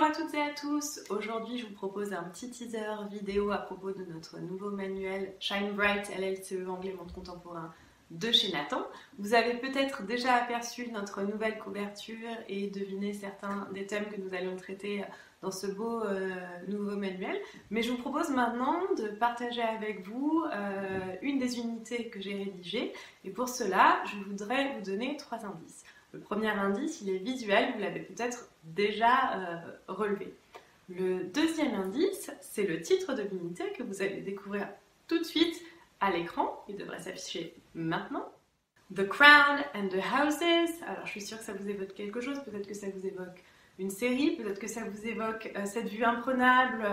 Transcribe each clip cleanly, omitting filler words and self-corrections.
Bonjour à toutes et à tous, aujourd'hui je vous propose un petit teaser vidéo à propos de notre nouveau manuel Shine Bright LLCE Anglais Monde Contemporain de chez Nathan. Vous avez peut-être déjà aperçu notre nouvelle couverture et deviné certains des thèmes que nous allons traiter dans ce beau nouveau manuel. Mais je vous propose maintenant de partager avec vous une des unités que j'ai rédigées. Et pour cela, je voudrais vous donner 3 indices. Le premier indice, il est visuel, vous l'avez peut-être déjà relevé. Le deuxième indice, c'est le titre de l'unité que vous allez découvrir tout de suite à l'écran. Il devrait s'afficher maintenant. The Crown and the Houses. Alors, je suis sûre que ça vous évoque quelque chose. Peut-être que ça vous évoque une série. Peut-être que ça vous évoque cette vue imprenable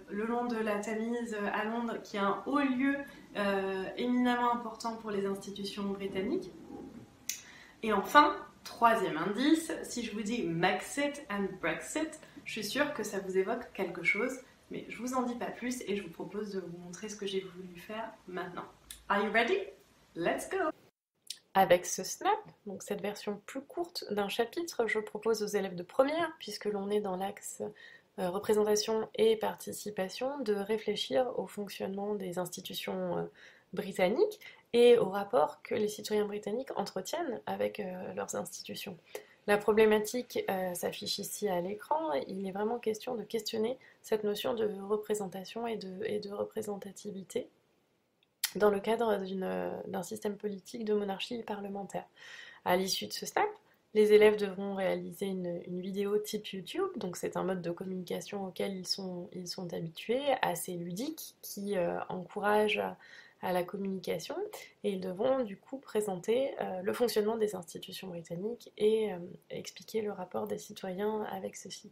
le long de la Tamise à Londres, qui est un haut lieu éminemment important pour les institutions britanniques. Et enfin, troisième indice, si je vous dis Maxit and Brexit, je suis sûre que ça vous évoque quelque chose, mais je vous en dis pas plus et je vous propose de vous montrer ce que j'ai voulu faire maintenant. Are you ready? Let's go! Avec ce snap, donc cette version plus courte d'un chapitre, je propose aux élèves de première, puisque l'on est dans l'axe représentation et participation, de réfléchir au fonctionnement des institutions britanniques et au rapport que les citoyens britanniques entretiennent avec leurs institutions. La problématique s'affiche ici à l'écran. Il est vraiment question de questionner cette notion de représentation et de représentativité dans le cadre d'un système politique de monarchie parlementaire. À l'issue de ce snap, les élèves devront réaliser une vidéo type YouTube, donc c'est un mode de communication auquel ils sont habitués, assez ludique, qui encourage à la communication, et ils devront du coup présenter le fonctionnement des institutions britanniques et expliquer le rapport des citoyens avec ceci.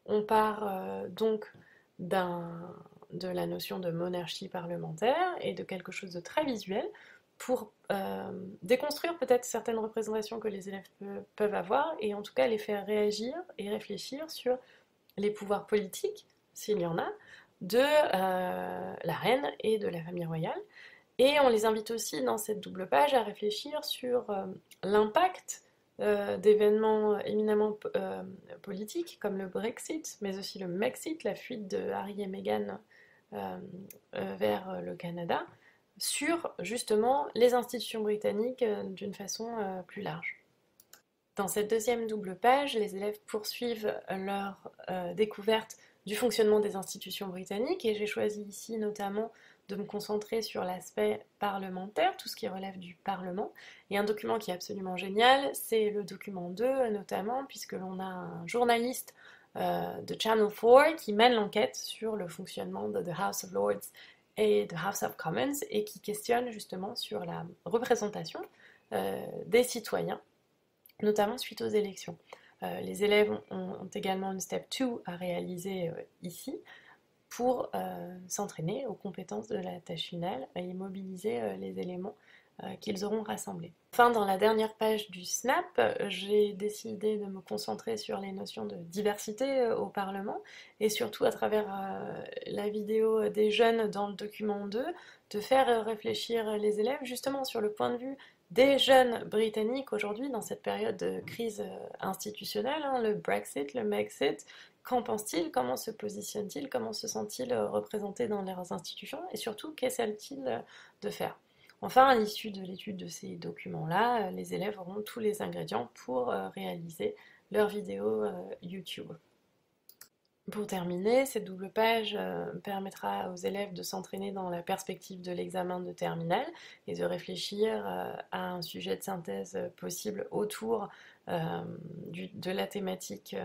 On part donc de la notion de monarchie parlementaire et de quelque chose de très visuel pour déconstruire peut-être certaines représentations que les élèves peuvent avoir et en tout cas les faire réagir et réfléchir sur les pouvoirs politiques, s'il y en a, de la reine et de la famille royale. Et on les invite aussi dans cette double page à réfléchir sur l'impact d'événements éminemment politiques comme le Brexit, mais aussi le Maxit, la fuite de Harry et Meghan vers le Canada, sur justement les institutions britanniques d'une façon plus large. Dans cette deuxième double page, les élèves poursuivent leur découverte du fonctionnement des institutions britanniques et j'ai choisi ici notamment de me concentrer sur l'aspect parlementaire, tout ce qui relève du Parlement. Et un document qui est absolument génial, c'est le document 2 notamment, puisque l'on a un journaliste de Channel 4 qui mène l'enquête sur le fonctionnement de The House of Lords et The House of Commons et qui questionne justement sur la représentation des citoyens, notamment suite aux élections. Les élèves ont également une step 2 à réaliser ici pour s'entraîner aux compétences de la tâche finale et mobiliser les éléments qu'ils auront rassemblés. Enfin, dans la dernière page du SNAP, j'ai décidé de me concentrer sur les notions de diversité au Parlement et surtout à travers la vidéo des jeunes dans le document 2, de faire réfléchir les élèves justement sur le point de vue des jeunes britanniques aujourd'hui dans cette période de crise institutionnelle, le Brexit, le Maxit. Qu'en pensent-ils? Comment se positionnent-ils? Comment se sentent-ils représentés dans leurs institutions? Et surtout, qu'essaient-ils de faire? Enfin, à l'issue de l'étude de ces documents-là, les élèves auront tous les ingrédients pour réaliser leur vidéo YouTube. Pour terminer, cette double page permettra aux élèves de s'entraîner dans la perspective de l'examen de terminale et de réfléchir à un sujet de synthèse possible autour de la thématique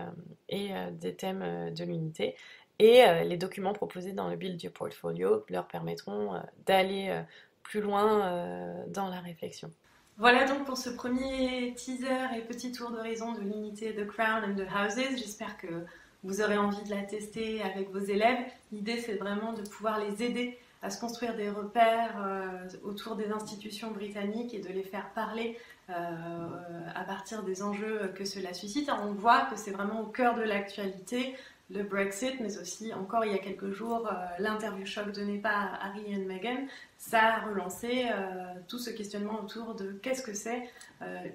et des thèmes de l'unité. Et les documents proposés dans le Build Your Portfolio leur permettront d'aller plus loin dans la réflexion. Voilà donc pour ce premier teaser et petit tour d'horizon de l'unité The Crown and the Houses. J'espère que vous aurez envie de la tester avec vos élèves. L'idée, c'est vraiment de pouvoir les aider à se construire des repères autour des institutions britanniques et de les faire parler à partir des enjeux que cela suscite. On voit que c'est vraiment au cœur de l'actualité le Brexit, mais aussi encore il y a quelques jours l'interview choc donnée par Harry et Meghan, ça a relancé tout ce questionnement autour de qu'est-ce que c'est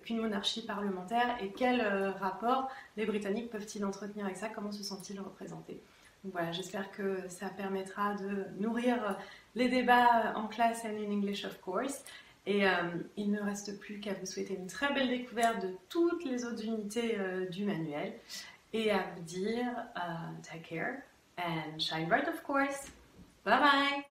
qu'une monarchie parlementaire et quel rapport les Britanniques peuvent-ils entretenir avec ça, comment se sentent-ils représentés. Donc voilà, j'espère que ça permettra de nourrir les débats en classe and in English of course. Et il ne reste plus qu'à vous souhaiter une très belle découverte de toutes les autres unités du manuel et à vous dire take care and shine bright of course. Bye bye!